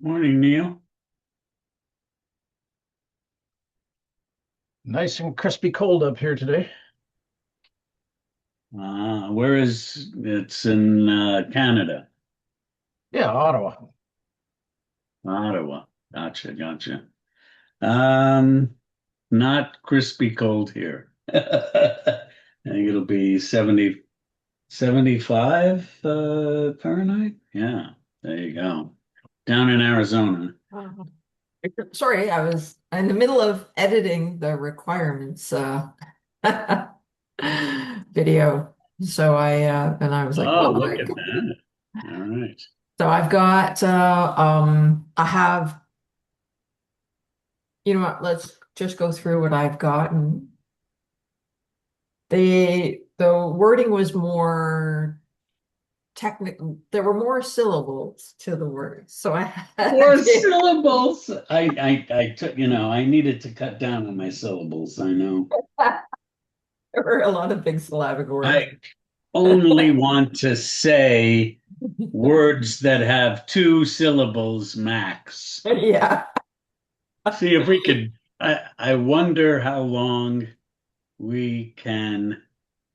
Morning, Neil. Nice and crispy cold up here today. Where is it's in Canada, Yeah, Ottawa. Ottawa. Gotcha, gotcha. Um, Not crispy cold here. I think it'll be 75 Fahrenheit. Yeah, there you go. Down in Arizona. Oh. Sorry, I was in the middle of editing the requirements video. And I was like, Oh, oh look my at God. that. All right. So I've got I have, you know what, let's just go through what I've got. And the wording was more technical. There were more syllables to the words. So I had Four syllables. I took, I needed to cut down on my syllables. I know. there were a lot of big syllabic words. I only want to say words that have two syllables max. Yeah. See if we could. I wonder how long we can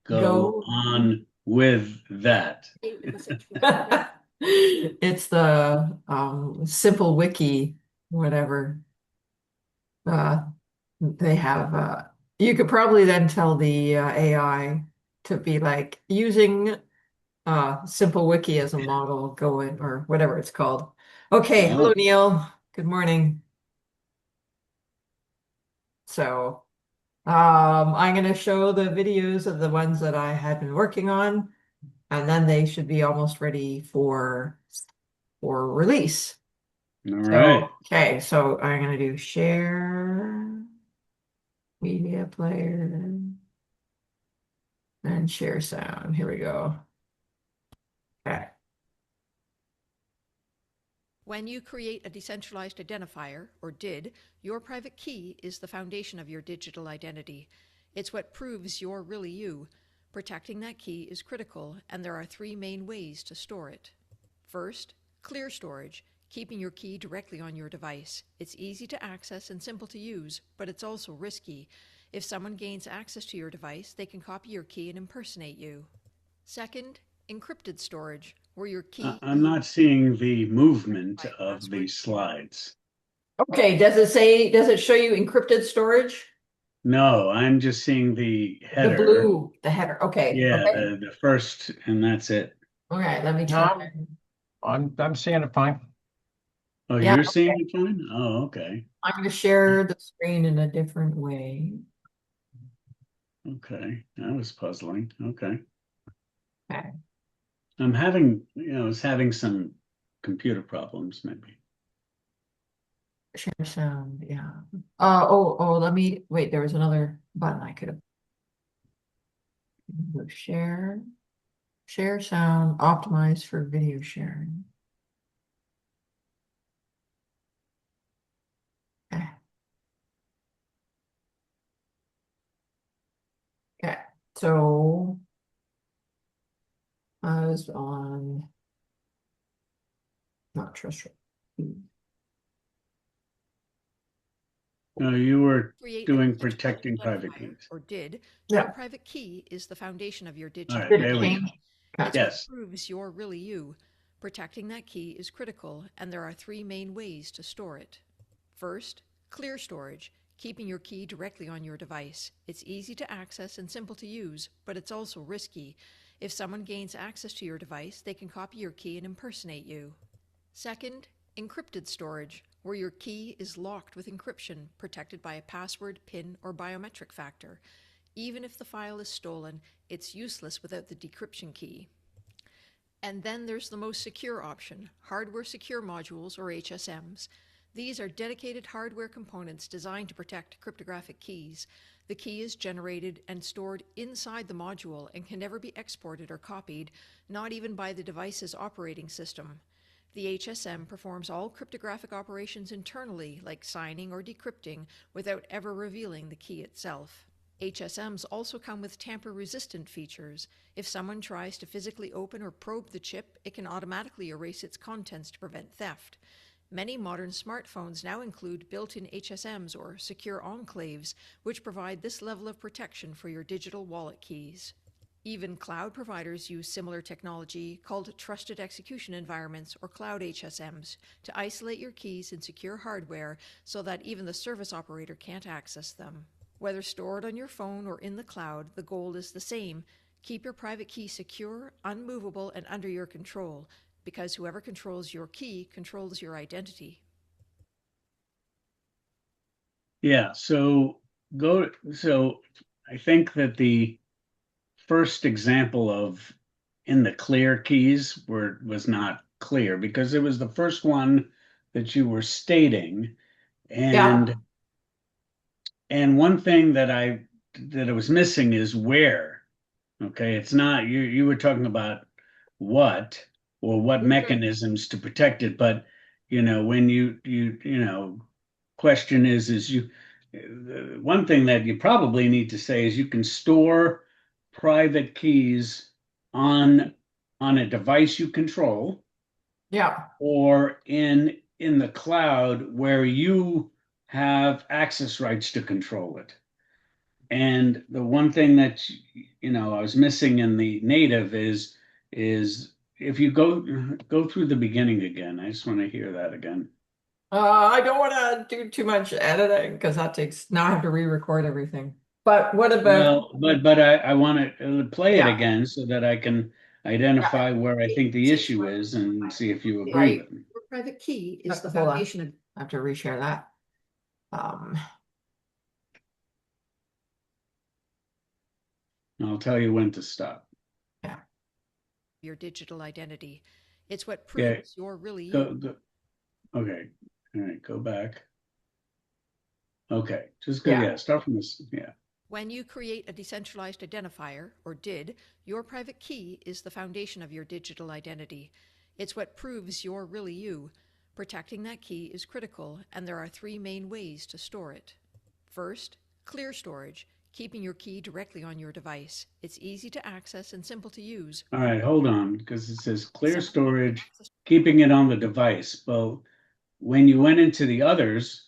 go Go. on with that. It's the simple wiki, whatever. Uh, they have you could probably then tell the AI to be like using simple wiki as a model going or whatever it's called. Okay, hello Oh, Neil. Good morning. So I'm going to show the videos of the ones that I had been working on, and then they should be almost ready for release. all So, right. okay, so I'm going to do share media player and share sound. Here we go. Okay. When you create a decentralized identifier, or DID, your private key is the foundation of your digital identity. It's what proves you're really you. Protecting that key is critical, and there are three main ways to store it. First, clear storage, keeping your key directly on your device. It's easy to access and simple to use, but it's also risky. If someone gains access to your device, they can copy your key and impersonate you. Second, encrypted storage, where your key I'm not seeing the movement by a of the password. slides. Okay, does it show you encrypted storage? No, I'm just seeing the The header. blue, the header. Okay, Yeah, okay. the first, and that's it. All right, let me No, try. I'm seeing it fine. Oh, Yeah, you're seeing okay. it fine? Oh, okay. I'm going to share the screen in a different way. Okay. That was puzzling. Okay. Okay. I'm having, I was having some computer problems, maybe. Share sound, yeah. Let me wait. There was another button I could have. Share, share sound, optimized for video sharing. Okay. Okay. So I was on not trust. No, you were Create a doing decentralized protecting private identifier, keys. or DID, your Yeah. private key is the foundation of your All digital right, Did it there we go. change? identity. Okay. It's what Yes. proves you're really you. Protecting that key is critical, and there are three main ways to store it. First, clear storage, keeping your key directly on your device. It's easy to access and simple to use, but it's also risky. If someone gains access to your device, they can copy your key and impersonate you. Second, encrypted storage, where your key is locked with encryption, protected by a password, PIN, or biometric factor. Even if the file is stolen, it's useless without the decryption key. And then there's the most secure option, hardware secure modules, or HSMs. These are dedicated hardware components designed to protect cryptographic keys. The key is generated and stored inside the module and can never be exported or copied, not even by the device's operating system. The HSM performs all cryptographic operations internally, like signing or decrypting, without ever revealing the key itself. HSMs also come with tamper-resistant features. If someone tries to physically open or probe the chip, it can automatically erase its contents to prevent theft. Many modern smartphones now include built-in HSMs or secure enclaves, which provide this level of protection for your digital wallet keys. Even cloud providers use similar technology called Trusted Execution Environments, or Cloud HSMs, to isolate your keys in secure hardware so that even the service operator can't access them. Whether stored on your phone or in the cloud, the goal is the same. Keep your private key secure, unmovable, and under your control, because whoever controls your key controls your identity. Yeah, so I think that the first example of in the clear keys was not clear because it was the first one that you were stating. Yeah. And one thing that I was missing is where. Okay, it's not you were talking about what or what Mhm. mechanisms to protect it, but when you question is you one thing that you probably need to say is you can store private keys on on a device you control Yeah. or in the cloud where you have access rights to control it. And the one thing that I was missing in the native is if you go through the beginning again. I just want to hear that again. I don't want to do too much editing because that takes, now I have to re-record everything. But what about, Well, but I want to play it yeah, again so that I can yeah. identify where I think the issue is and see if you agree Right. with me. Your private key is the Hold on. foundation of I have to reshare that. Um, And I'll tell you when to stop. yeah. your digital identity. It's what Yeah, proves you're really you. go. Okay, all right, go back. Okay, just go. Yeah. Yeah, start from this. Yeah. When you create a decentralized identifier, or DID, your private key is the foundation of your digital identity. It's what proves you're really you. Protecting that key is critical, and there are three main ways to store it. First, clear storage, keeping your key directly on your device. It's easy to access and simple to use. All right, hold on, because it says clear Someone can storage, access. keeping it on the device. Well, when you went into the others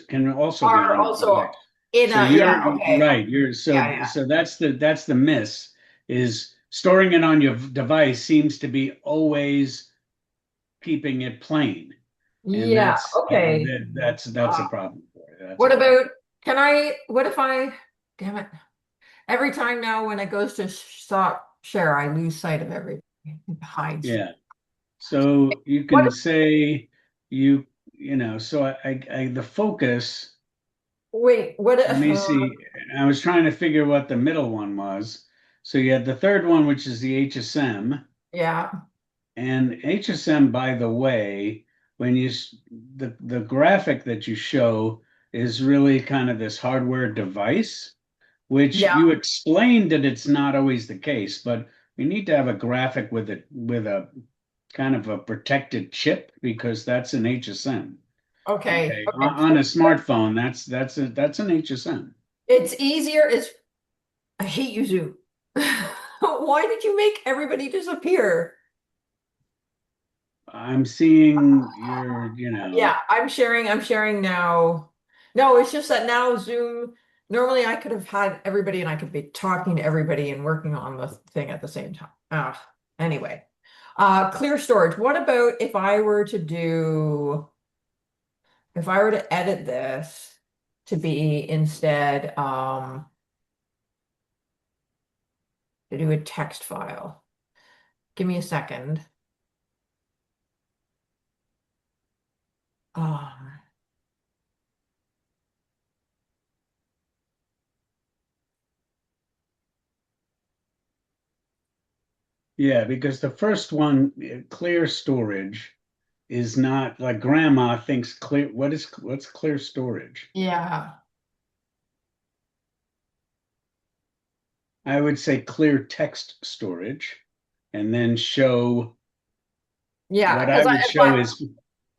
can also be Are on the also device. in So a, yeah, you're okay. right. You're Yeah, so yeah. so that's the miss is storing it on your device seems to be always keeping it plain, and Yeah, okay. that's a problem for you. That's a What problem. about, what if damn it. Every time now when it goes to stop share, I lose sight of everything. It hides. Yeah. So you What can say so the focus. Wait, what? Let me see. I was trying to figure what the middle one was. So you had the third one, which is the HSM. Yeah, And HSM, by the way, when the graphic that you show is really kind of this hardware device, which yeah. you explained that it's not always the case, but we need to have a graphic with a kind of a protected chip because that's an HSM. Okay, Okay, okay. on a smartphone, that's an HSM. It's easier. I hate you, Zoom. Why did you make everybody disappear? I'm seeing Yeah, I'm sharing now. No, it's just that now Zoom, normally I could have had everybody and I could be talking to everybody and working on the thing at the same time. Anyway. Clear storage. What about if I were to edit this to be instead, to do a text file? Give me a second. Um, yeah, because the first one, clear storage, is not like grandma thinks clear. What's clear storage? yeah. I would say clear text storage, and then show Yeah, what because I I, would if show is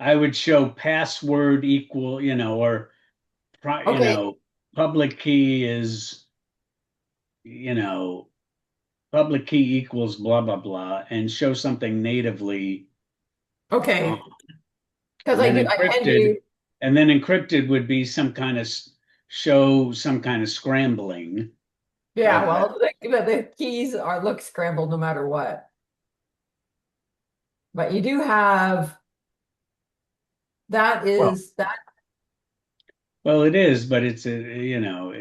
I would show password equal, or okay, public key is, you know, public key equals blah blah blah, and show something natively okay. on. Because And then I can encrypted, do, and then encrypted would be some kind of show some kind of scrambling yeah, of that. well, the keys are look scrambled no matter what. But you do have that Well, is that, Well, it is, but it's a, you know,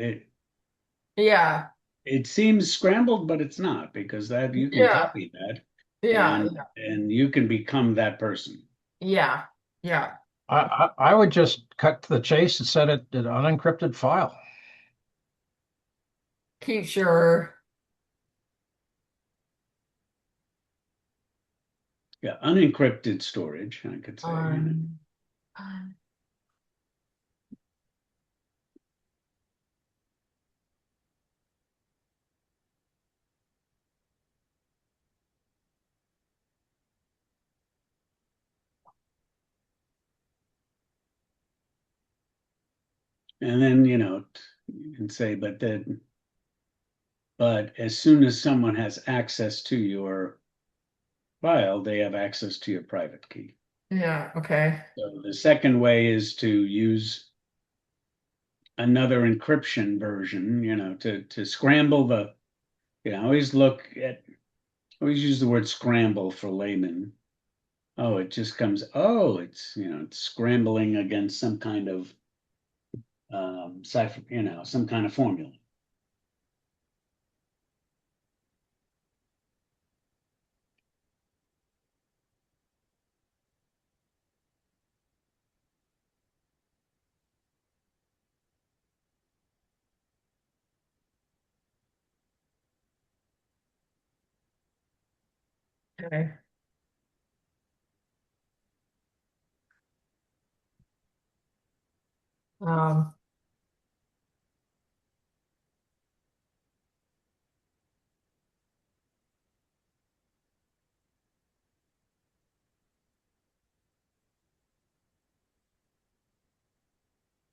yeah, it seems scrambled, but it's not because that you can yeah, copy that yeah, and you can become that person. yeah, yeah. I would just cut to the chase and set it an unencrypted file. Keep your Yeah, unencrypted storage, I could say, you know. um, And then, you know, you can say, but as soon as someone has access to your file, they have access to your private key. yeah, okay. So the second way is to use another encryption version, you know, to scramble the, you know, always use the word scramble for layman. Oh, it just comes, oh, it's, you know, it's scrambling against some kind of cipher, you know, some kind of formula. Okay. Um,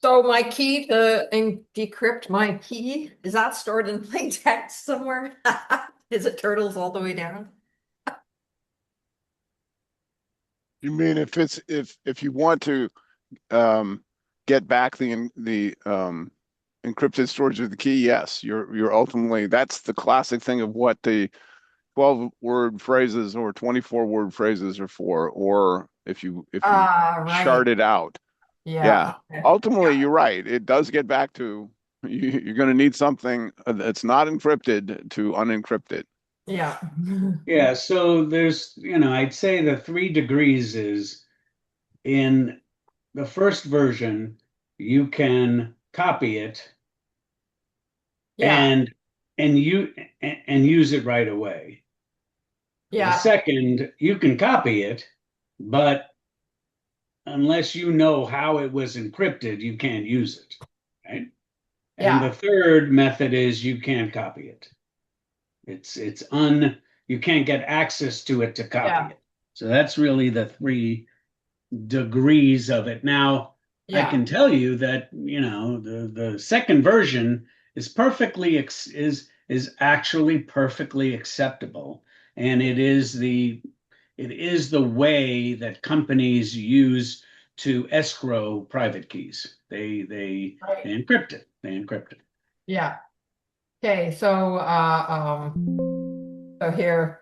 so my key to decrypt my key, is that stored in plain text somewhere? Is it turtles all the way down? You mean if it's if you want to um, get back the encrypted storage of the key, yes, you're ultimately that's the classic thing of what the 12-word phrases or 24-word phrases are for, or if you Ah, right. chart it out. Yeah. Yeah, Okay. ultimately you're right. It does get back to you're going to need something that's not encrypted to unencrypt it. Yeah. Yeah, so there's, you know, I'd say the 3 degrees is in the first version, you can copy it Yeah. and and use it right away. The Yeah. second, you can copy it, but unless you know how it was encrypted, you can't use it, right? And Yeah. the third method is you can't copy it. It's you can't get access to it to copy Yeah. it. So that's really the 3 degrees of it. Now, I Yeah. can tell you that, you know, the second version is is actually perfectly acceptable, and it is the way that companies use to escrow private keys. Right. They encrypt it. They encrypt it. Yeah. Okay. So here,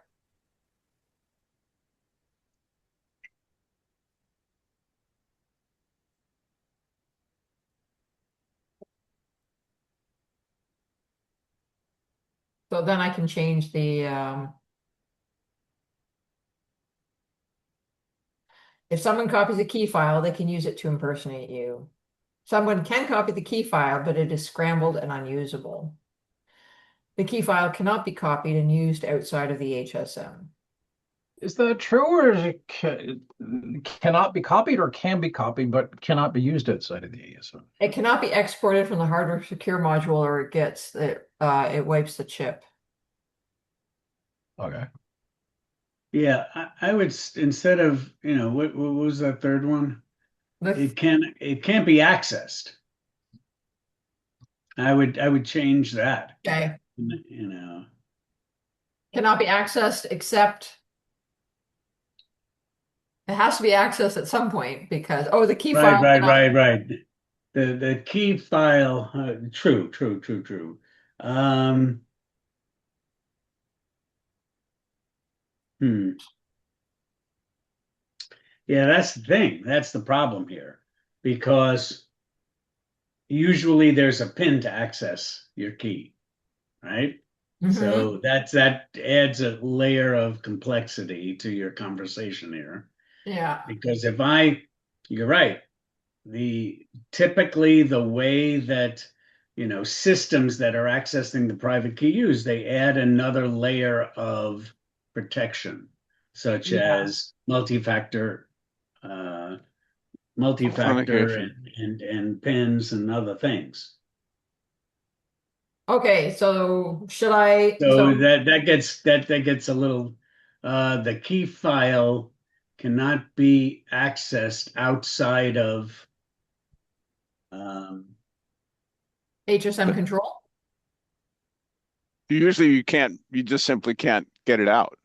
so then I can change the, if someone copies a key file, they can use it to impersonate you. Someone can copy the key file, but it is scrambled and unusable. The key file cannot be copied and used outside of the HSM. Is that true, or is it cannot be copied, or can be copied but cannot be used outside of the ASM? It cannot be exported from the hardware secure module, or it wipes the chip. Okay. Yeah, I would instead of, you know, what was that third one? The, It can't be accessed. I would change that. okay. You know, Cannot be accessed except It has to be accessed at some point because, oh, the key Right, file right, cannot. right, right. The key file, true, true, true, true. Um, hmm. Yeah, that's the thing. That's the problem here, because usually there's a pin to access your key, right? Mhm. So that adds a layer of complexity to your conversation here. Yeah. Because you're right. The typically the way that systems that are accessing the private key use, they add another layer of protection, such Yeah. as uh, multi-factor Authentication. and pins and other things. Okay, so should I, So so that gets a little the key file cannot be accessed outside of um, HSM The- control? Usually you just simply can't get it out.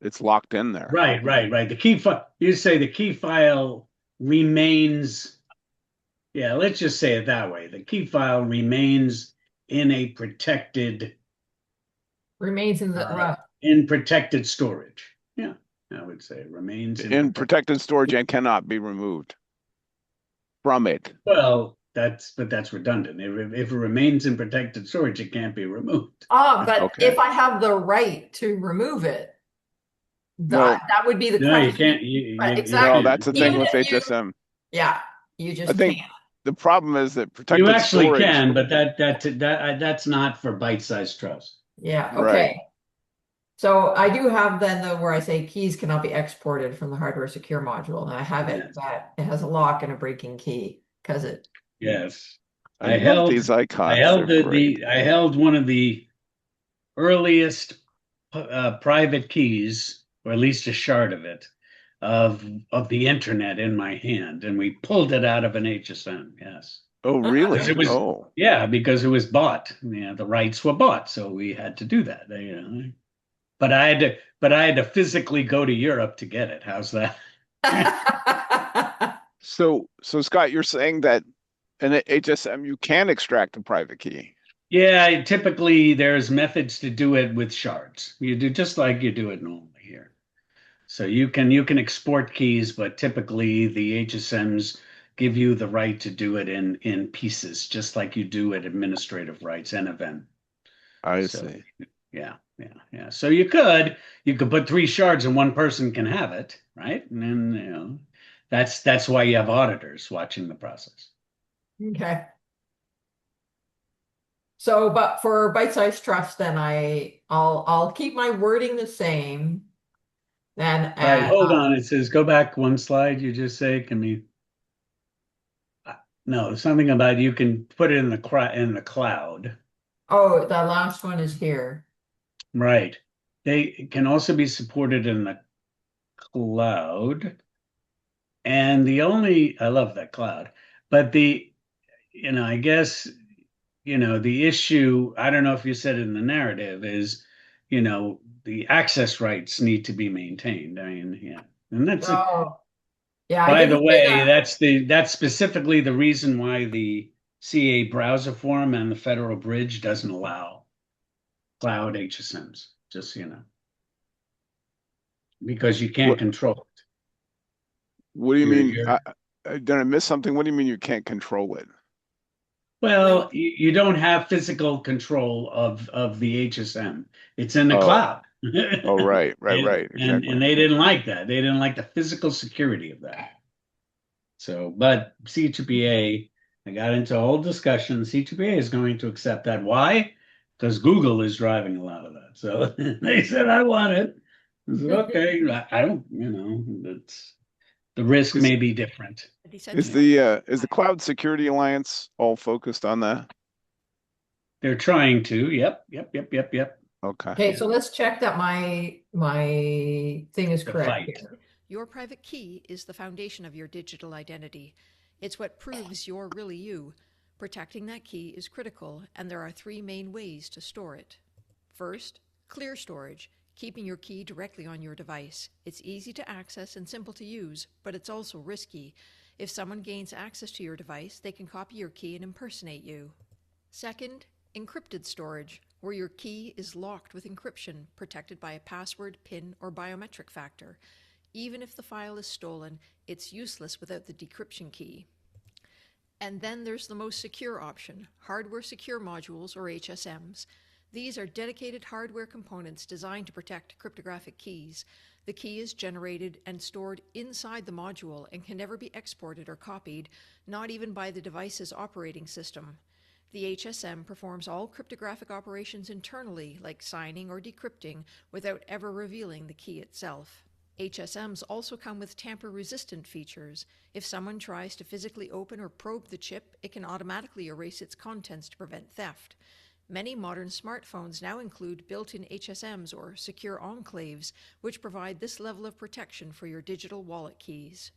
It's locked in there. right, right, right. The key file, you say the key file remains, yeah, let's just say it that way. The key file remains in a protected Remains in the, uh, in protected storage. Yeah, I would say it remains in In protected. protected storage and cannot be removed from it. Well, that's redundant. If it remains in protected storage, it can't be removed. but Okay. if I have the right to remove it, Well, that would be the No, you question. can't. You But you no, exactly. that's can't. the thing Even with if you, HSM. yeah, you I just think can't. the problem is that You protected actually storage, can, but that's not for bite-sized trust. Yeah, right? okay. So I do have then the where I say keys cannot be exported from the hardware secure module, and I have it Yes, that it has a lock and a breaking key because it. yes. I I love held these I icons. held They're great. I held one of the earliest private keys, or at least a shard of it, of the internet in my hand, and we pulled it out of an HSM. Yes, Oh, because really? it was Oh, yeah, because it was bought. Yeah, the rights were bought, so we had to do that. But I had to physically go to Europe to get it. How's that? so Scott, you're saying that in a HSM you can extract a private key. Yeah, typically there's methods to do it with shards. You do just like you do it normally here. So you can export keys, but typically the HSMs give you the right to do it in pieces, just like you do at administrative rights and event. I So see. yeah, yeah, yeah. So you could put three shards and one person can have it, right? And then that's why you have auditors watching the process. Okay. So, but for bite-sized trust, then I'll keep my wording the same. Then Right, hold on. It says go back one slide. You just say, can we? No, something about you can put it in the cloud. oh, the last one is here. Right. They can also be supported in the cloud. And I love that cloud. But I guess, the issue, I don't know if you said it in the narrative, is, the access rights need to be maintained. I mean, yeah. And Oh, yeah, I by didn't the say way, that. that's specifically the reason why the CA browser forum and the Federal Bridge doesn't allow cloud HSMs, just so you know, because you can't What control it. What do you You're, mean? you're Did I miss something? What do you mean you can't control it? Well, you don't have physical control of the HSM. It's in the Oh, cloud. oh, right, right, And, right, and exactly. they didn't like that. They didn't like the physical security of that. So, but C2PA, I got into a whole discussion. C2PA is going to accept that. Why? Because Google is driving a lot of that. So they said, I want it. I said, okay, I don't, that's the risk Is may be different. A is decentralized the Cloud Security Alliance all focused on that? They're trying to. Yep, yep, yep, yep, yep. Okay. Okay, Yeah, so let's check that my thing is the correct fight. here. Your private key is the foundation of your digital identity. It's what proves you're really you. Protecting that key is critical, and there are three main ways to store it. First, clear storage, keeping your key directly on your device. It's easy to access and simple to use, but it's also risky. If someone gains access to your device, they can copy your key and impersonate you. Second, encrypted storage, where your key is locked with encryption, protected by a password, PIN, or biometric factor. Even if the file is stolen, it's useless without the decryption key. And then there's the most secure option, hardware secure modules, or HSMs. These are dedicated hardware components designed to protect cryptographic keys. The key is generated and stored inside the module and can never be exported or copied, not even by the device's operating system. The HSM performs all cryptographic operations internally, like signing or decrypting, without ever revealing the key itself. HSMs also come with tamper-resistant features. If someone tries to physically open or probe the chip, it can automatically erase its contents to prevent theft. Many modern smartphones now include built-in HSMs or secure enclaves, which provide this level of protection for your digital wallet keys.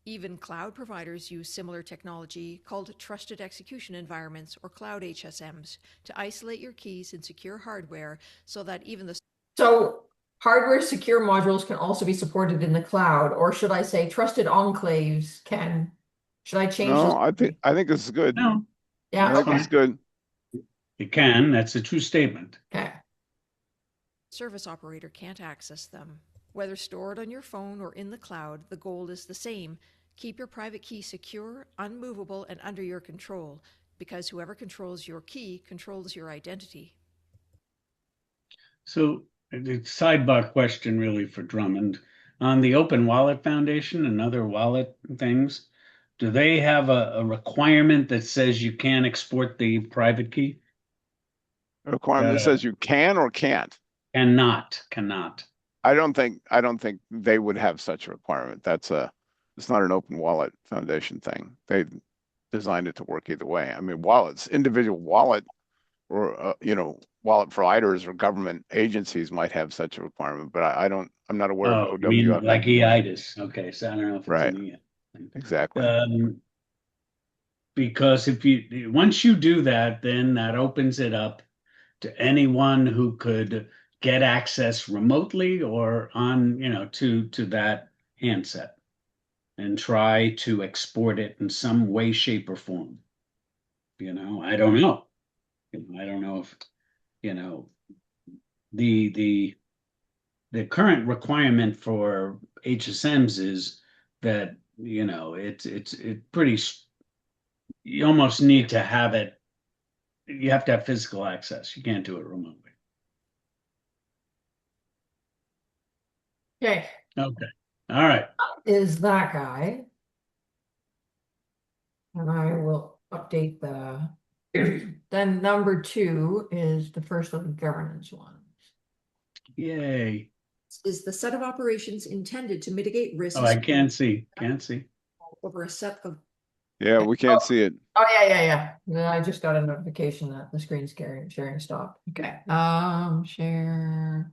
Even cloud providers use similar technology called Trusted Execution Environments, or Cloud HSMs, to isolate your keys in secure hardware so that even the... So hardware secure modules can also be supported in the cloud, or should I say trusted enclaves can? Should I change No, those? I think this is good. No, Yeah, I think okay. it's good. it can. That's a true statement. Okay. service operator can't access them. Whether stored on your phone or in the cloud, the goal is the same. Keep your private key secure, unmovable, and under your control, because whoever controls your key controls your identity. So the sidebar question really for Drummond. On the Open Wallet Foundation and other wallet things, do they have a requirement that says you can't export the private key? A requirement that says you can or can't. Cannot. I don't think they would have such a requirement. It's not an open wallet foundation thing. They designed it to work either way. I mean, wallets, individual wallet or wallet providers or government agencies might have such a requirement, but I'm not aware of Oh, you mean OWF like having one. EIDAS? Okay, so I don't know if it's Right, an EIDAS. exactly. Because if you once you do that, then that opens it up to anyone who could get access remotely or on, to that handset and try to export it in some way, shape, or form. I don't know. I don't know if, you know, the current requirement for HSMs is that, it's pretty, you almost need to have it. You have to have physical access. You can't do it remotely. Okay. Okay. All right. Is that guy. And I will update the, then number 2 is the first of the governance ones. Yay. Is the set of operations intended to mitigate risks Oh, I can't see. Can't see. over a set of... Yeah, we can't see it. Oh, yeah. No, I just got a notification that the screen sharing stopped. Okay. Share.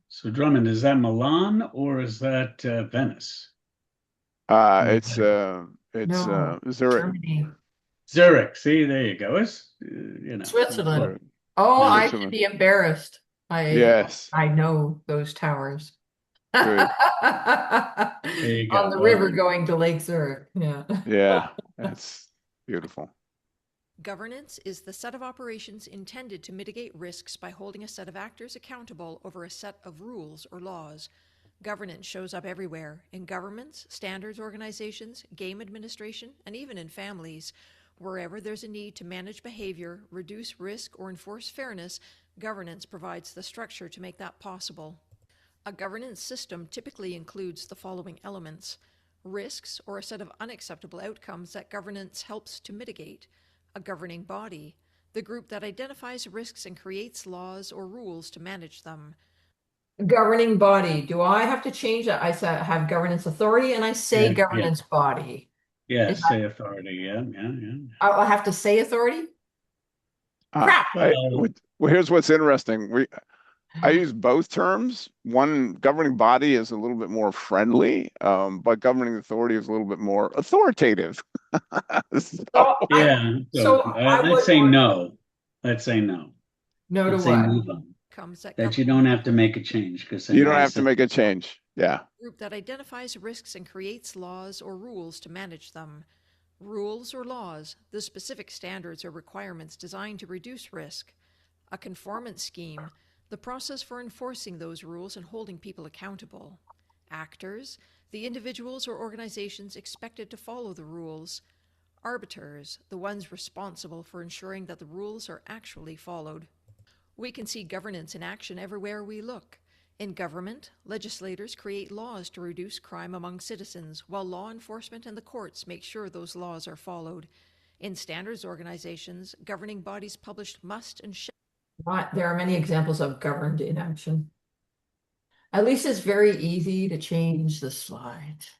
So Drummond, is that Milan or is that Venice? It's No, Zurich. Germany. Zurich. See, there you go. It's Switzerland. Zurich. Oh, Yeah. I should Switzerland. be embarrassed. Yes. I know those towers. Good. There you go. On the river going to Lake Zurich. Yeah. Yeah, that's beautiful. Governance is the set of operations intended to mitigate risks by holding a set of actors accountable over a set of rules or laws. Governance shows up everywhere, in governments, standards organizations, game administration, and even in families. Wherever there's a need to manage behavior, reduce risk, or enforce fairness, governance provides the structure to make that possible. A governance system typically includes the following elements: risks, or a set of unacceptable outcomes that governance helps to mitigate; a governing body, the group that identifies risks and creates laws or rules to manage them. Governing body. Do I have to change that? I have governance authority and I say Yeah, governance body. yeah, say authority. Yeah. I'll have to say authority? Crap. Well, Here's what's interesting. I use both terms. One, governing body is a little bit more friendly, but governing authority is a little bit more authoritative. So yeah. So I I'd would say want, no. Let's say no. No to Let's say what? move on. Comes that That you don't have to make a change because You don't I have to said make a change. Yeah. group that identifies risks and creates laws or rules to manage them. Rules or laws, the specific standards or requirements designed to reduce risk. A conformance scheme, the process for enforcing those rules and holding people accountable. Actors, the individuals or organizations expected to follow the rules. Arbiters, the ones responsible for ensuring that the rules are actually followed. We can see governance in action everywhere we look. In government, legislators create laws to reduce crime among citizens, while law enforcement and the courts make sure those laws are followed. In standards organizations, governing bodies publish must and shall. There are many examples of governed inaction. At least it's very easy to change the slides.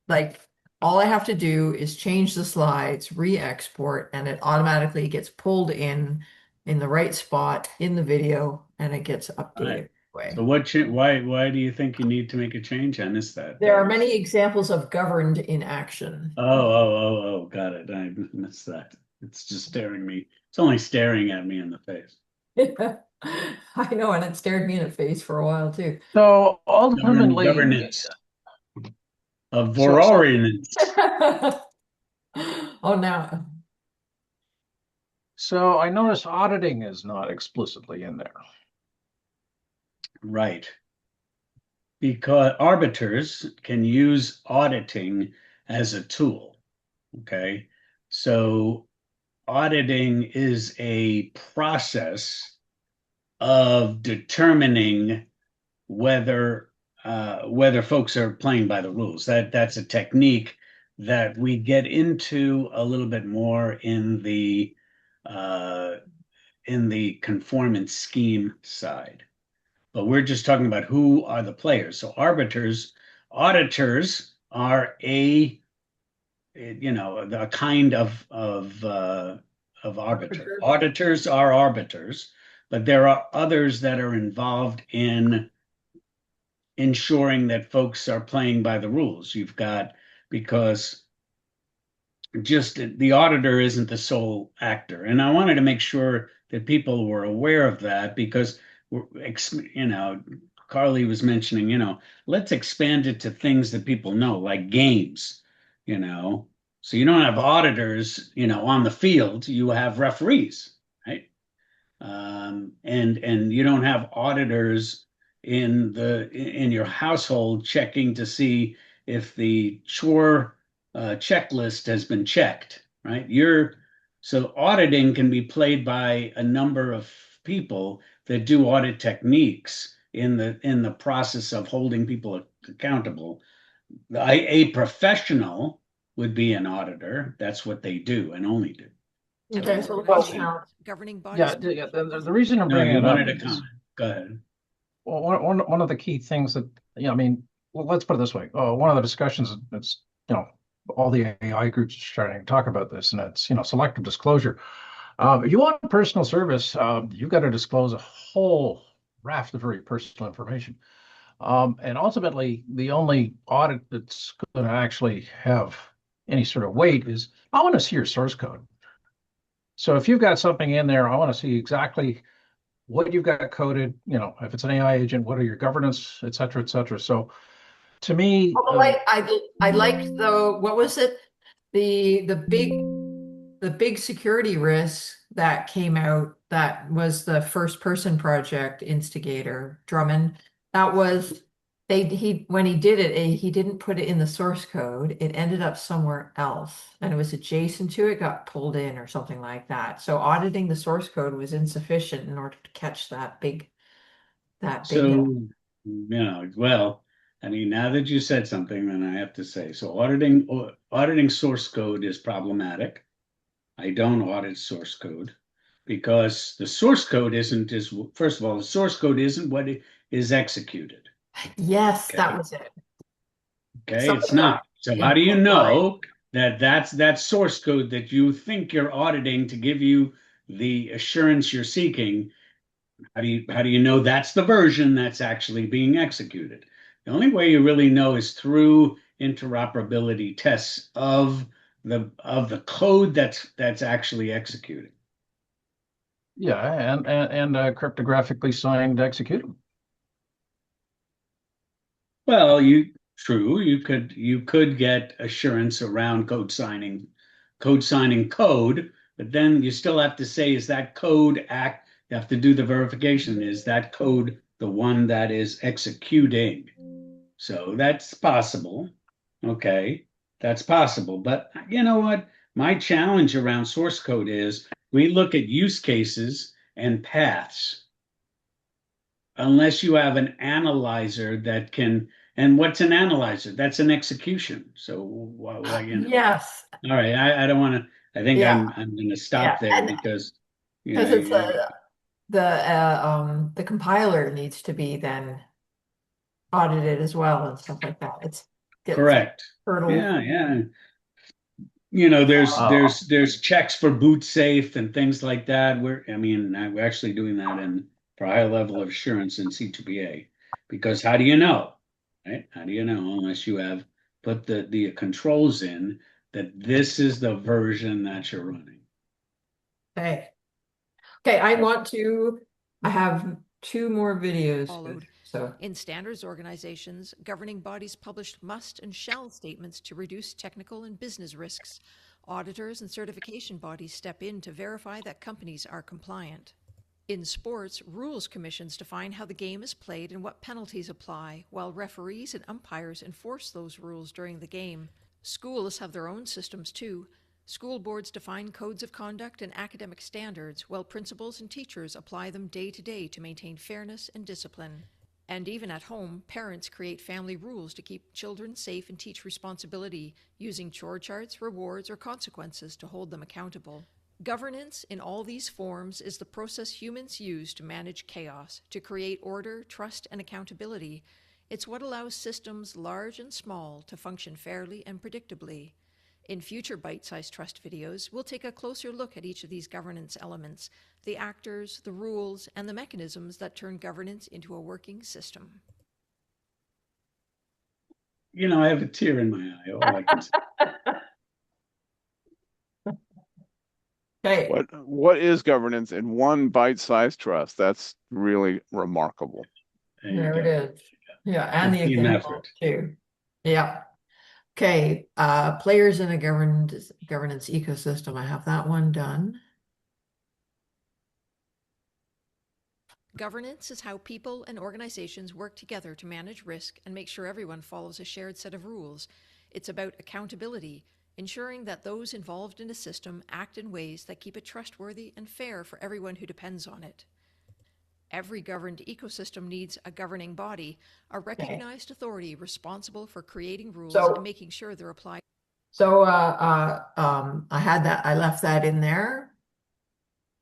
Like all I have to do is change the slides, re-export, and it automatically gets pulled in the right spot in the video, and it gets Right. updated. So why do you think you need to make a change? I missed that. There are many examples of governed inaction. Oh, got it. I missed that. It's just staring me. It's only staring at me in the face. I know, and it stared me in the face for a while too. So ultimately, Governance of so Vororians. Oh, now. so I notice auditing is not explicitly in there. Right. Because arbiters can use auditing as a tool. Okay. So auditing is a process of determining whether folks are playing by the rules. That's a technique that we get into a little bit more uh, in the conformance scheme side. But we're just talking about who are the players. So auditors are a kind of arbiter. Auditors are arbiters, but there are others that are involved in ensuring that folks are playing by the rules. You've got because just the auditor isn't the sole actor. And I wanted to make sure that people were aware of that because, Carly was mentioning, let's expand it to things that people know, like games, you know. So you don't have auditors, on the field, you have referees, right? And you don't have auditors in your household checking to see if the chore checklist has been checked, right? So auditing can be played by a number of people that do audit techniques in the process of holding people accountable. A professional would be an auditor. That's what they do and only do. Okay, so Well, let's count. Governing Yeah, bodies. the reason I'm No, bringing you it up wanted to is, comment. Go ahead. well, one of the key things that, I mean, well, let's put it this way. One of the discussions that's, all the AI groups are starting to talk about this, and it's, selective disclosure. If you want personal service, you've got to disclose a whole raft of very personal information. And ultimately, the only audit that's going to actually have any sort of weight is I want to see your source code. So if you've got something in there, I want to see exactly what you've got coded. If it's an AI agent, what are your governance, et cetera, et cetera. So to me, I liked the what was it? The big security risk that came out that was the first person project instigator, Drummond. That was he when he did it, he didn't put it in the source code. It ended up somewhere else and it was adjacent to it, got pulled in or something like that. So auditing the source code was insufficient in order to catch that big hit. So, well, I mean, now that you said something, then I have to say, so auditing source code is problematic. I don't audit source code because the source code isn't is first of all, the source code isn't what is executed. Yes, that Okay. was it. Okay, it's Something got not. So how do you implied. know that that's that source code that you think you're auditing to give you the assurance you're seeking? How do you know that's the version that's actually being executed? The only way you really know is through interoperability tests of the code that's actually executing. Yeah, and cryptographically signed executable. Well, true, you could get assurance around code signing code, but then you still have to say, is that code act, you have to do the verification, is that code the one that is executing? So that's possible. Okay, that's possible. But you know what? My challenge around source code is we look at use cases and paths unless you have an analyzer that can. And what's an analyzer? That's an execution. So, Yes, all right. I don't want to. I think yeah, I'm going to yeah, stop there and because because it's the compiler needs to be then audited as well and stuff like that. It's gets a correct. hurdle. Yeah, yeah. You know, there's Uh, there's there's checks for boot safe and things like that. We're actually doing that in for a high level of assurance in C2PA, because how do you know, right? How do you know unless you have put the controls in that this is the version that you're running? Okay. Okay, I have two more videos. Followed. So, In standards organizations, governing bodies publish must and shall statements to reduce technical and business risks. Auditors and certification bodies step in to verify that companies are compliant. In sports, rules commissions define how the game is played and what penalties apply, while referees and umpires enforce those rules during the game. Schools have their own systems too. School boards define codes of conduct and academic standards, while principals and teachers apply them day to day to maintain fairness and discipline. And even at home, parents create family rules to keep children safe and teach responsibility, using chore charts, rewards, or consequences to hold them accountable. Governance in all these forms is the process humans use to manage chaos, to create order, trust, and accountability. It's what allows systems large and small to function fairly and predictably. In future bite-sized trust videos, we'll take a closer look at each of these governance elements, the actors, the rules, and the mechanisms that turn governance into a working system. You know, I have a tear in my eye. All I can say. okay, What is governance in one bite-sized trust? That's really remarkable. There you there it go. is. Yeah, and Good the team example effort. too. Yeah. Okay, players in a governance ecosystem. I have that one done. Governance is how people and organizations work together to manage risk and make sure everyone follows a shared set of rules. It's about accountability, ensuring that those involved in a system act in ways that keep it trustworthy and fair for everyone who depends on it. Every governed ecosystem needs a governing body, a Okay. recognized authority responsible for creating rules So and making sure they're applied. I left that in there.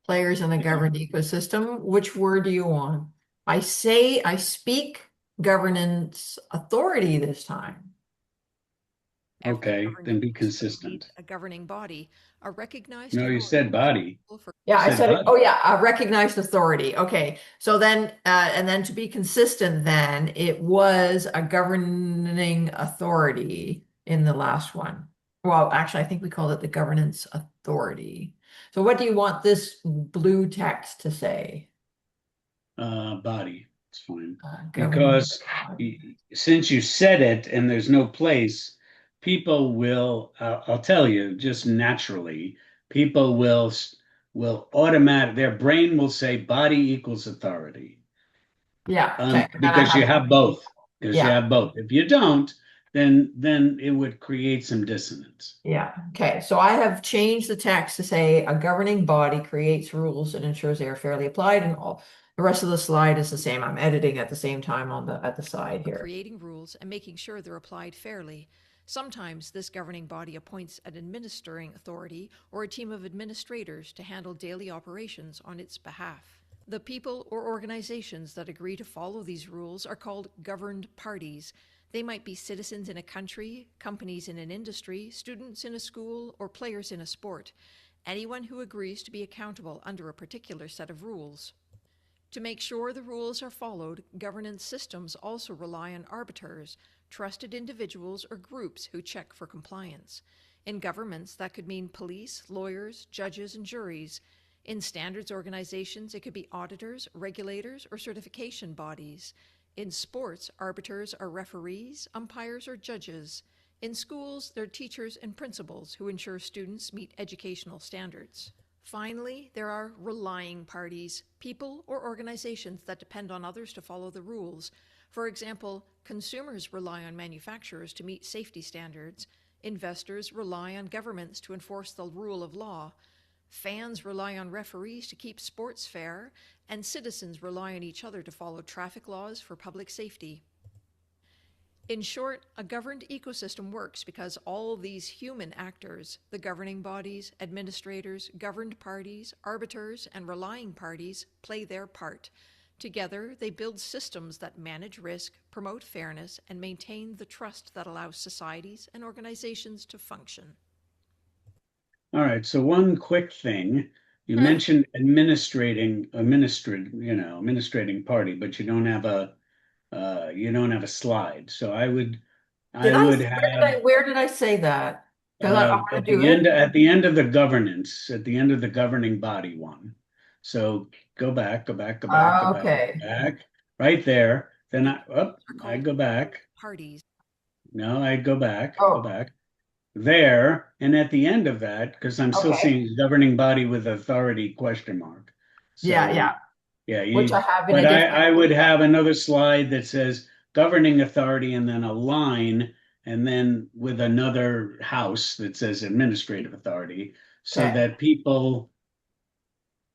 Players in a Yeah. governed ecosystem. Which word do you want? I speak governance authority this time. Every Okay, governed then be ecosystem needs consistent. a governing body, a recognized No, you authority said body. responsible for. Yeah, You I said said it. Oh body. yeah, a recognized authority. Okay. So then, and then to be consistent, then it was a governing authority in the last one. Well, actually, I think we called it the governance authority. So what do you want this blue text to say? Body. It's fine. Governing Because body. since you said it and there's no place, people will, I'll tell you, just naturally, people will automatic, their brain will say body equals authority. Yeah. Okay. And then I Because you have, have both. Because you yeah. have both. If you don't, then it would create some dissonance. Yeah. Okay. So I have changed the text to say a governing body creates rules and ensures they are fairly applied, and all the rest of the slide is the same. I'm editing at the same time on the at the side here. Creating rules and making sure they're applied fairly. Sometimes this governing body appoints an administering authority or a team of administrators to handle daily operations on its behalf. The people or organizations that agree to follow these rules are called governed parties. They might be citizens in a country, companies in an industry, students in a school, or players in a sport. Anyone who agrees to be accountable under a particular set of rules. To make sure the rules are followed, governance systems also rely on arbiters, trusted individuals or groups who check for compliance. In governments, that could mean police, lawyers, judges, and juries. In standards organizations, it could be auditors, regulators, or certification bodies. In sports, arbiters are referees, umpires are judges. In schools, they're teachers and principals who ensure students meet educational standards. Finally, there are relying parties, people or organizations that depend on others to follow the rules. For example, consumers rely on manufacturers to meet safety standards. Investors rely on governments to enforce the rule of law. Fans rely on referees to keep sports fair, and citizens rely on each other to follow traffic laws for public safety. In short, a governed ecosystem works because all these human actors, the governing bodies, administrators, governed parties, arbiters, and relying parties, play their part. Together, they build systems that manage risk, promote fairness, and maintain the trust that allows societies and organizations to function. All right. So one quick thing, you mentioned administrating party, but you don't have a slide. So I would have Where did I say that? Because I want to at do the it. end of the governance, at the end of the governing body one. So go back, go back, go back, go back, Okay. go back, right there. Then I Called go back. parties. No, I go back, go Oh, back there. And at the end of that, because I'm still okay. seeing governing body with authority question mark. Yeah, So yeah. yeah, Which I have in but a different. I would have another slide that says governing authority and then a line and then with another house that says administrative authority so Okay. that people,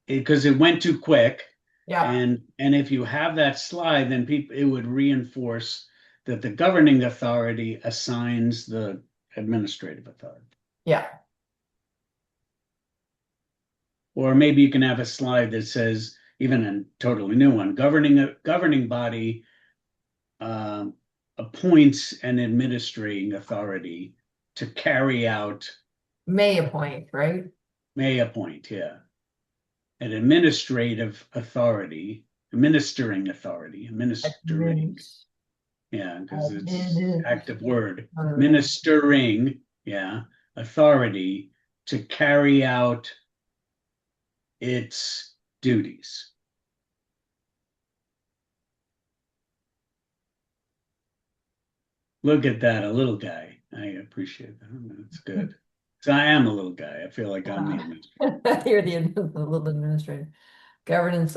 because it went too quick. Yeah, And if you have that slide, then people, it would reinforce that the governing authority assigns the administrative authority. yeah. Or maybe you can have a slide that says, even a totally new one, governing body appoints an administrating authority to carry out, May appoint, right? may appoint, yeah, an administrative authority, administering, Admin- yeah, because it's active word, Administering. ministering, yeah, authority to carry out its duties. Look at that, a little guy. I appreciate that. That's good. So I am a little guy. I feel like I'm the administrator. You're the little administrator. Governance,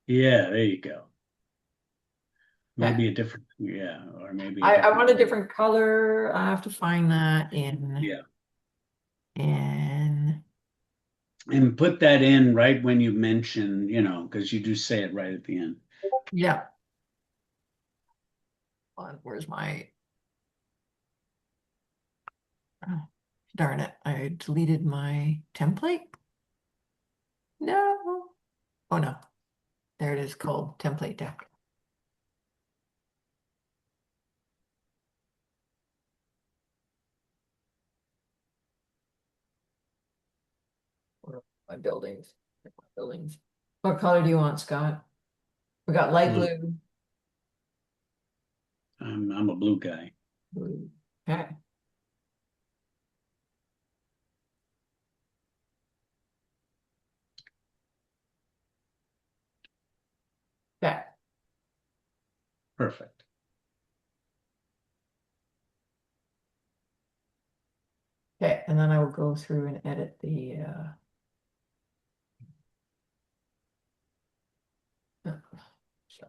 Yeah, there you go. okay. Maybe a different, yeah, or maybe a I different. want a different color. I have to find that Yeah, in and put that in right when you mention, because you do say it right at the end. yeah. Where's my oh, darn it. I deleted my template. No. Oh no. There it is called template deck. Where are my buildings? Buildings. What color do you want, Scott? We got light Blue. blue. I'm a blue guy. Blue. Okay. Okay. Perfect. Okay. And then I will go through and edit the so.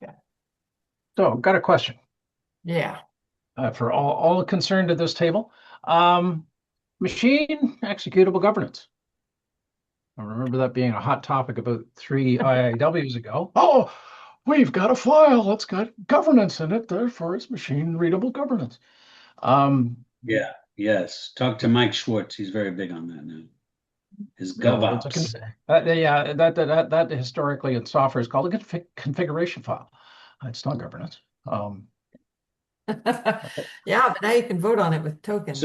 Yeah. So, got a question Yeah. for all concerned at this table. Machine executable governance. I remember that being a hot topic about 3 IIWs ago. Oh, we've got a file that's got governance in it, therefore it's machine readable governance. Yeah, yes. Talk to Mike Schwartz. He's very big on that now. His No, it's GovOps. yeah, that historically in software is called a configuration file. It's not governance. Yeah, but now you can vote on it with tokens.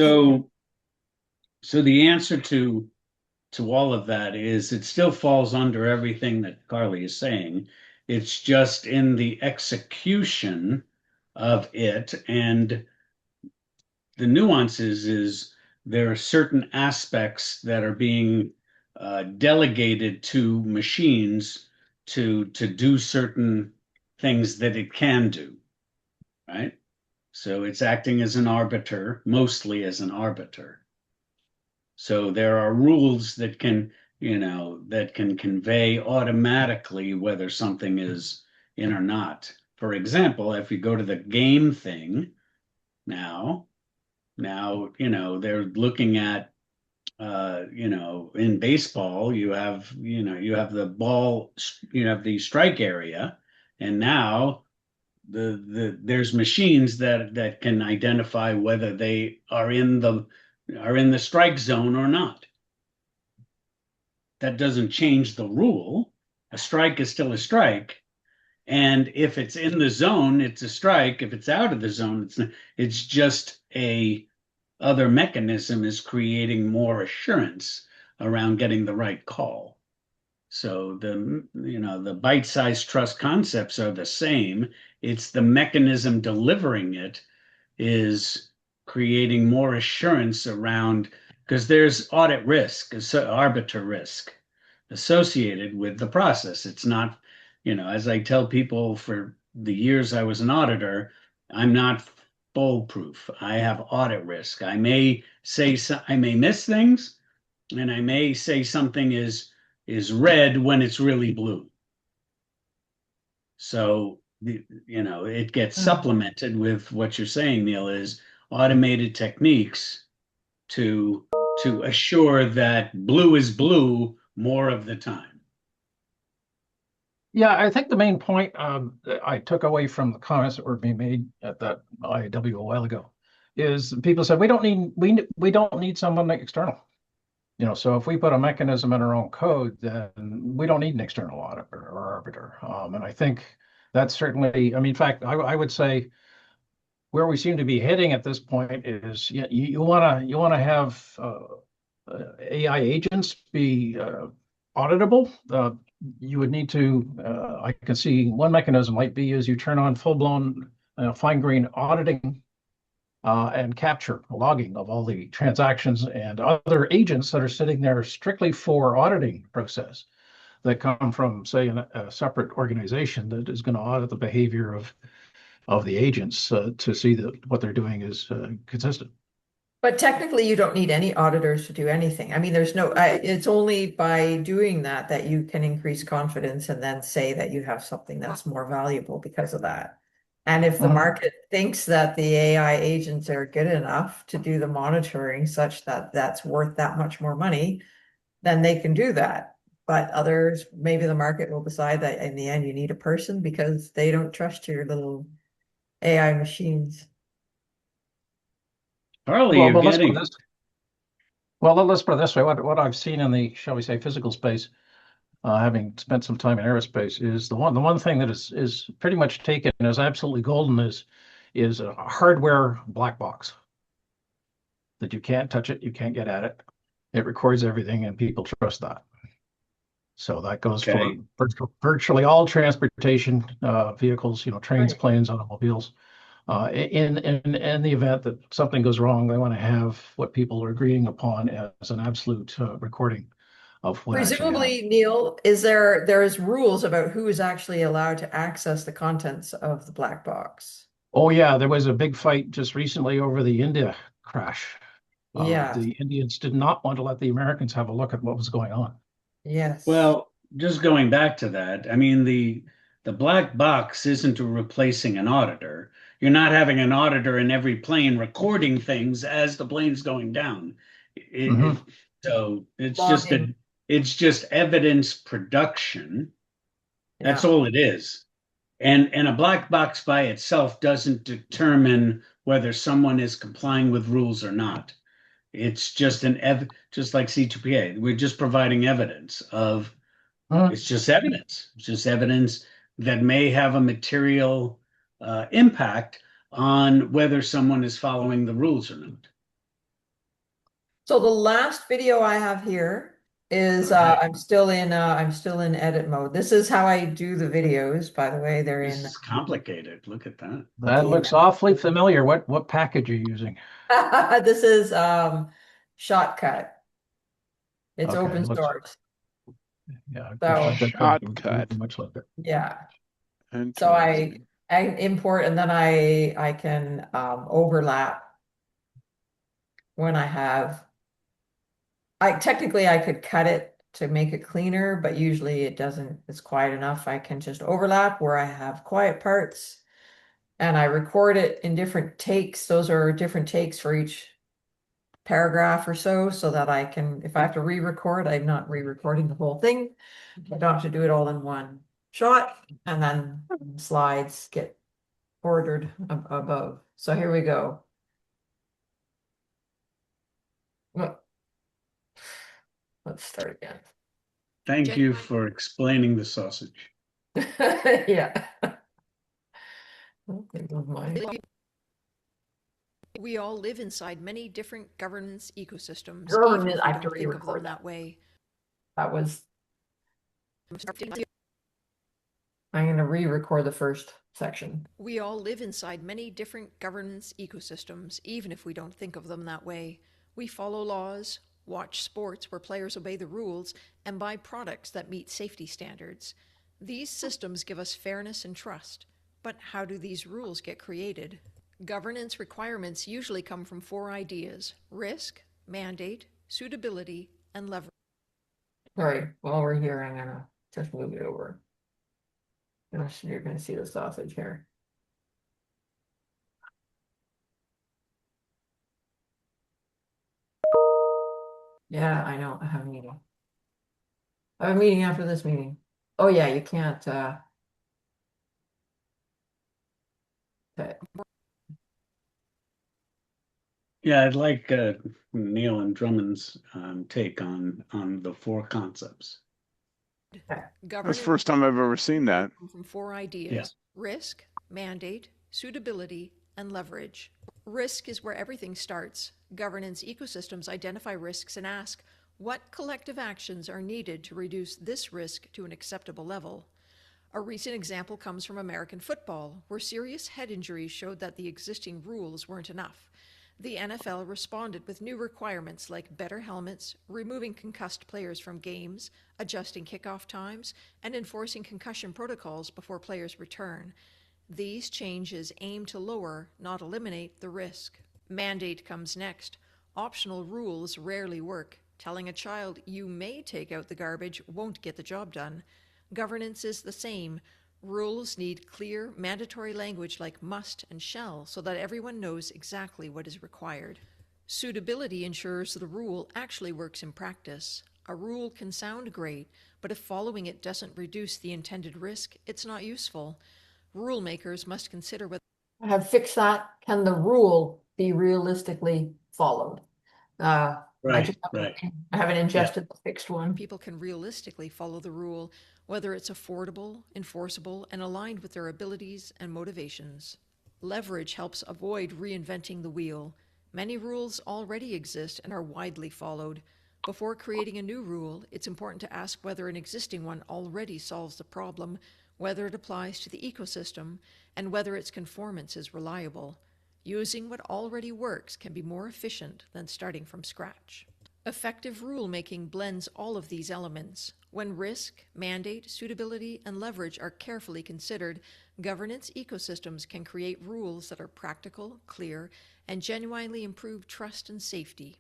So the answer to to all of that is it still falls under everything that Carly is saying. It's just in the execution of it, and the nuances is there are certain aspects that are being delegated to machines to do certain things that it can do, right? So it's acting as an arbiter, mostly as an arbiter. So there are rules that can, that can convey automatically whether something is in or not. For example, if you go to the game thing now, they're looking at, in baseball, you have the ball, you have the strike area, and now there's machines that can identify whether they are in the strike zone or not. That doesn't change the rule. A strike is still a strike. And if it's in the zone, it's a strike. If it's out of the zone, it's not. It's just a other mechanism is creating more assurance around getting the right call. So the bite-sized trust concepts are the same. It's the mechanism delivering it is creating more assurance around, because there's audit risk, arbiter risk associated with the process. It's not, as I tell people for the years I was an auditor, I'm not foolproof. I have audit risk. I may miss things, and I may say something is red when it's really blue. So it gets supplemented with what you're saying, Neil, is automated techniques to assure that blue is blue more of the time. Yeah, I think the main point that I took away from the comments that were being made at that IAW a while ago is people said we don't need someone external. So if we put a mechanism in our own code, then we don't need an external auditor or arbiter. And I think that's certainly, in fact, I would say where we seem to be heading at this point is you want to have AI agents be auditable. You would need to, I can see one mechanism might be is you turn on full-blown fine-grained auditing and capture logging of all the transactions and other agents that are sitting there strictly for auditing process that come from, say, a separate organization that is going to audit the behavior of the agents to see that what they're doing is consistent. But technically, you don't need any auditors to do anything. I mean, it's only by doing that that you can increase confidence and then say that you have something that's more valuable because of that. And if the market thinks that the AI agents are good enough to do the monitoring such that that's worth that much more money, then they can do that. But others, maybe the market will decide that in the end you need a person because they don't trust your little AI machines. Carly, Well, you're but let's put getting this. Well, let's put it this way. What I've seen in the, shall we say, physical space, having spent some time in aerospace, is the one thing that is pretty much taken as absolutely golden is a hardware black box that you can't touch it, you can't get at it. It records everything, and people trust that. So that goes for okay. virtually all transportation vehicles, trains, Right. planes, automobiles. In the event that something goes wrong, they want to have what people are agreeing upon as an absolute recording of what actually happened. Presumably, Neil, there's rules about who is actually allowed to access the contents of the black box? Oh yeah, there was a big fight just recently over the India crash. Yeah, The Indians did not want to let the Americans have a look at what was going on. yes. Well, just going back to that, I mean, the black box isn't replacing an auditor. You're not having an auditor in every plane recording things as the plane's going down. Hmm. So Logging, it's just evidence production. That's yeah. all it is. And a black box by itself doesn't determine whether someone is complying with rules or not. It's just just like C2PA. We're just providing evidence of it's just evidence. It's just evidence that may have a material impact on whether someone is following the rules or not. So the last video I have here is Okay. I'm still in edit mode. This is how I do the videos, by the way. They're This in is complicated. Look at that. That the looks awfully familiar. What package are you using? this is Shotcut. It's Okay, open looks, source. yeah, So that Shortcut. much like it. yeah. So Interesting. I import and then I can overlap when I have I technically I could cut it to make it cleaner, but usually it doesn't, it's quiet enough. I can just overlap where I have quiet parts and I record it in different takes. Those are different takes for each paragraph or so, so that I can, if I have to re-record, I'm not re-recording the whole thing. I don't have to do it all in one shot, and then slides get ordered above. So here we go. Let's start again. Thank you Genuine- for explaining the sausage. Yeah. Okay, don't mind. We all live inside many different governance ecosystems, even Government, if I we have to don't think of them re-record that way. That was, I'm gonna re-record the first section. We all live inside many different governance ecosystems, even if we don't think of them that way. We follow laws, watch sports where players obey the rules, and buy products that meet safety standards. These systems give us fairness and trust. But how do these rules get created? Governance requirements usually come from four ideas: risk, mandate, suitability, and leverage. Sorry, while we're here, I'm gonna just move it over. You're gonna see the sausage here. Yeah, I know, I have a meeting. I have a meeting after this meeting. Oh yeah, you can't, okay. Yeah, I'd like Neil and Drummond's take on the four concepts. That's the Governance first time I've ever seen that. come from four ideas: risk, mandate, suitability, and leverage. Risk is where everything starts. Governance ecosystems identify risks and ask, what collective actions are needed to reduce this risk to an acceptable level? A recent example comes from American football, where serious head injuries showed that the existing rules weren't enough. The NFL responded with new requirements like better helmets, removing concussed players from games, adjusting kickoff times, and enforcing concussion protocols before players return. These changes aim to lower, not eliminate, the risk. Mandate comes next. Optional rules rarely work. Telling a child you may take out the garbage won't get the job done. Governance is the same. Rules need clear, mandatory language like must and shall so that everyone knows exactly what is required. Suitability ensures the rule actually works in practice. A rule can sound great, but if following it doesn't reduce the intended risk, it's not useful. Rule makers must consider whether I have fixed that. Can the rule be realistically followed? I Right, just right. I haven't ingested the fixed one. people can realistically follow the rule, whether it's affordable, enforceable, and aligned with their abilities and motivations. Leverage helps avoid reinventing the wheel. Many rules already exist and are widely followed. Before creating a new rule, it's important to ask whether an existing one already solves the problem, whether it applies to the ecosystem, and whether its conformance is reliable. Using what already works can be more efficient than starting from scratch. Effective rulemaking blends all of these elements. When risk, mandate, suitability, and leverage are carefully considered, governance ecosystems can create rules that are practical, clear, and genuinely improve trust and safety.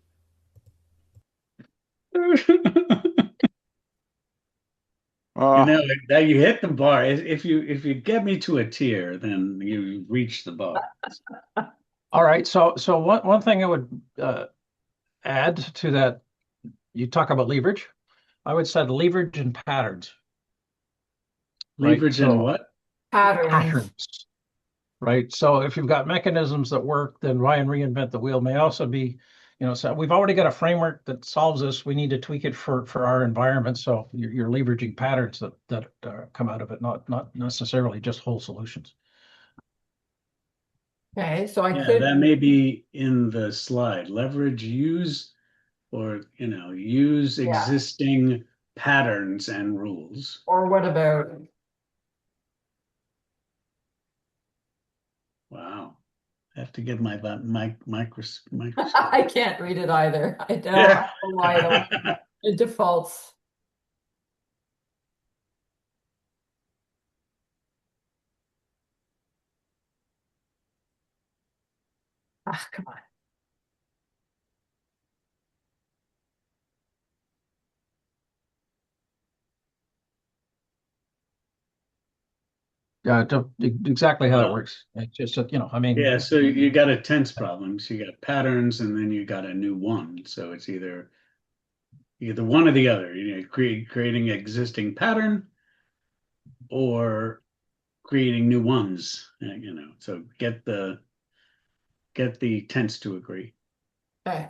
You Uh, know, that you hit the bar. If you get me to a tier, then you reach the bar. All right, so one thing I would add to that, you talk about leverage. I would say leverage and patterns, right? Leverage in So what? Patterns. patterns, right? So if you've got mechanisms that work, then why reinvent the wheel may also be, so we've already got a framework that solves this. We need to tweak it for our environment. So you're leveraging patterns that come out of it, not necessarily just whole solutions. Okay, so I Yeah, could that may be in the slide. Leverage, use or, use Yeah. existing patterns and rules. Or what about, Wow. I have to get my microscope. I can't read it either. I don't know Yeah. why it defaults. Ah, come on. Exactly how it Well, works. It's just that, I mean, yeah, so you got a tense problems. You got patterns and then you got a new one. So it's either one or the other. Creating existing pattern or creating new ones. So get the tense to agree. Okay.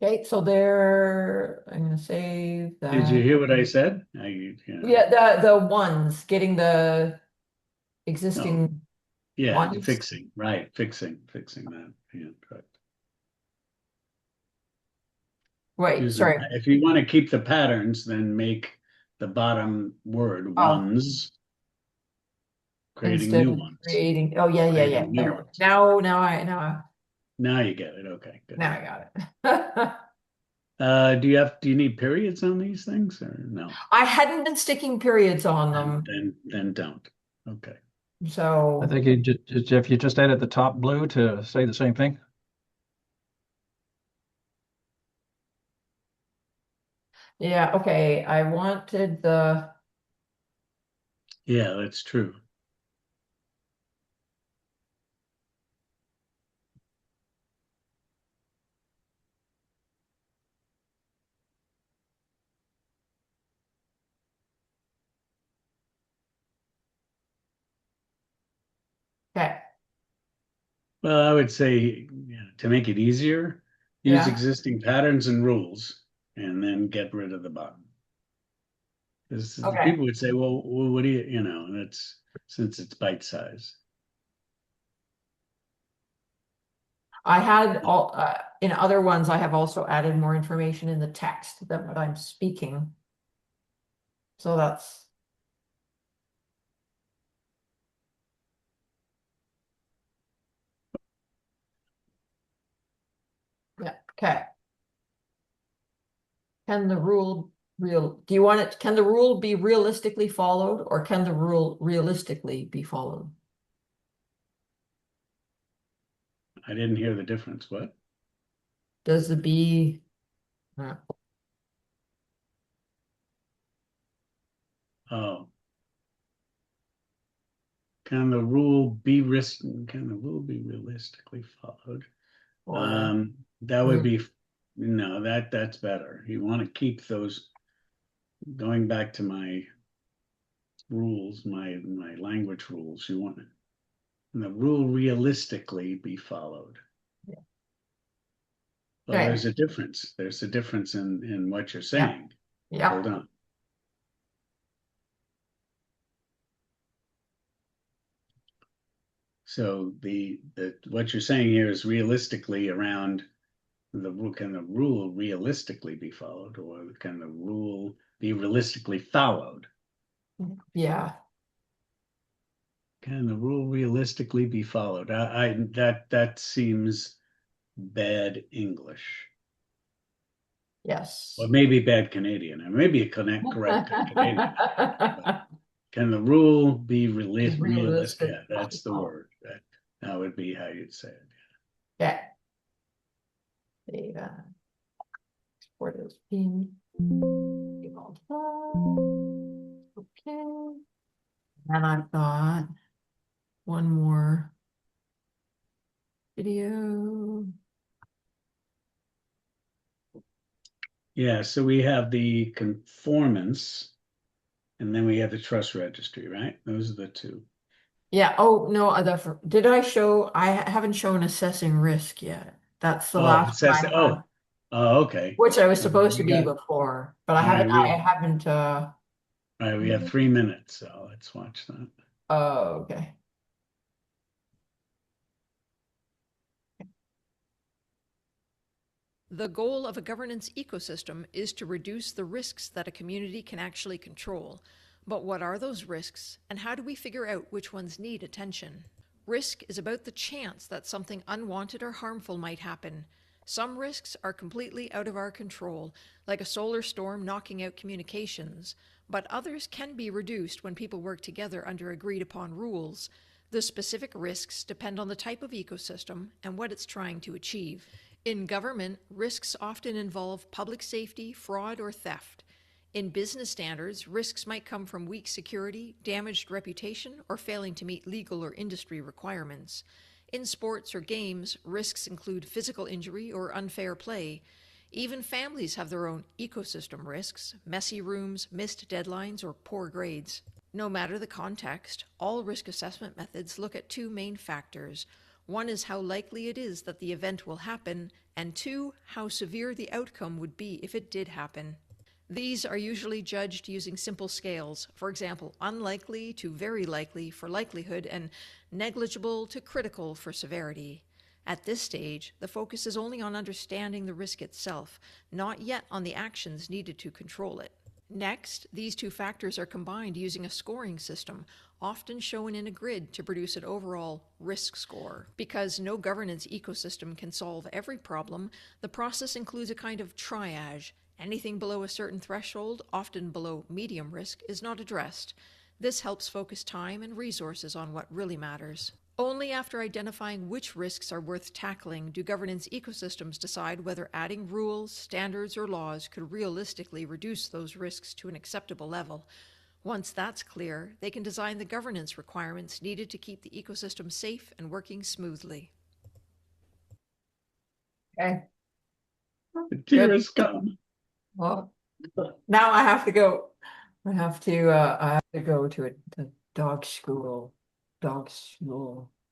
Okay, so there, I'm gonna save Did you that. hear what I said? Yeah, the ones, getting the No, existing yeah, ones. fixing, right, fixing that. Yeah, correct. Wait, sorry. If you want to keep the patterns, then make the bottom word Oh, ones, creating instead new of ones, creating, oh yeah, yeah, yeah. creating new There. ones. Now Now you get it. Okay, good. I got it. Do you need periods on these things or no? I hadn't been sticking periods on Then them, then then don't. Okay. I so think if you just added the top blue to say the same thing. yeah, okay. I wanted the Yeah, that's true. okay. Well, I would say, to make it easier, use Yeah. existing patterns and rules and then get rid of the bottom. Because Okay. people would say, well, what do that's since it's bite size. I had all in other ones, I have also added more information in the text than what I'm speaking. So that's yeah, okay. Can the rule do you want it, can the rule be realistically followed or can the rule realistically be followed? I didn't hear the difference. What? Does the be uh, Oh, can the rule be realistically followed? or That would real be no, that's better. You want to keep those going back to my rules, my language rules. You want the rule realistically be followed. yeah. Well, Okay. there's a difference. There's a difference in what you're Yeah. saying. Yeah. Hold on. So the what you're saying here is realistically around the rule. Can the rule realistically be followed, or can the rule be realistically followed? Yeah. Can the rule realistically be followed? That seems bad English. Or Yes. maybe bad Canadian, and maybe a correct Canadian. But can the rule be realistic? Realistic. Yeah, that's the word. That would be how you'd say it. Yeah. Save export as ping. Okay. And I've got one more video. Yeah, so we have the conformance, and then we have the trust registry, right? Those are the two. Yeah. Oh, no, did I show? I haven't shown assessing risk yet. That's the Oh, it last one says, I had, okay. which I was All right, supposed to we be got, before, but I all right, haven't, I haven't, all right, we have 3 minutes, so let's watch that. oh, okay. The goal of a governance ecosystem is to reduce the risks that a community can actually control. But what are those risks, and how do we figure out which ones need attention? Risk is about the chance that something unwanted or harmful might happen. Some risks are completely out of our control, like a solar storm knocking out communications, but others can be reduced when people work together under agreed upon rules. The specific risks depend on the type of ecosystem and what it's trying to achieve. In government, risks often involve public safety, fraud, or theft. In business standards, risks might come from weak security, damaged reputation, or failing to meet legal or industry requirements. In sports or games, risks include physical injury or unfair play. Even families have their own ecosystem risks, messy rooms, missed deadlines, or poor grades. No matter the context, all risk assessment methods look at two main factors. One is how likely it is that the event will happen, and two, how severe the outcome would be if it did happen. These are usually judged using simple scales, for example, unlikely to very likely for likelihood and negligible to critical for severity. At this stage, the focus is only on understanding the risk itself, not yet on the actions needed to control it. Next, these two factors are combined using a scoring system, often shown in a grid to produce an overall risk score. Because no governance ecosystem can solve every problem, the process includes a kind of triage. Anything below a certain threshold, often below medium risk, is not addressed. This helps focus time and resources on what really matters. Only after identifying which risks are worth tackling do governance ecosystems decide whether adding rules, standards, or laws could realistically reduce those risks to an acceptable level. Once that's clear, they can design the governance requirements needed to keep the ecosystem safe and working smoothly. Okay. The tears come. Well, now I have to go. I have to go to a dog school,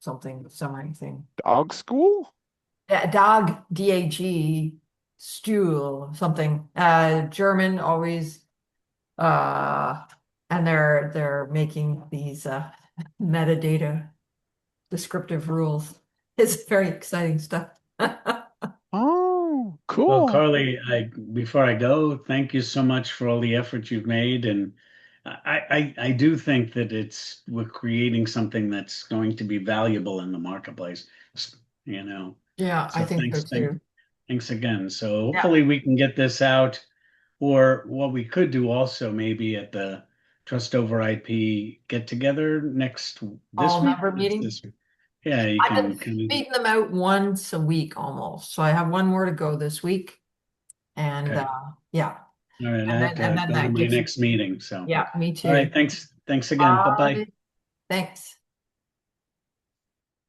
something, summary thing. Dog school? Yeah, dog, DAG, stool, something. German always, and they're making these metadata descriptive rules. It's very exciting stuff. Oh, Well, cool. Carly, before I go, thank you so much for all the effort you've made, and I do think that we're creating something that's going to be valuable in the marketplace, you know. Yeah, I So think so too. thanks again. So Yeah, hopefully we can get this out, or what we could do also maybe at the Trust Over IP get together this all week. member meeting. This week. Yeah, you I've can been kind of. beating them out once a week almost. So I have one more to go this week. And Okay. yeah. All right, I And have then to go to that my gives you, next meeting, so. yeah, me All right, too. thanks again. Bye-bye. Thanks.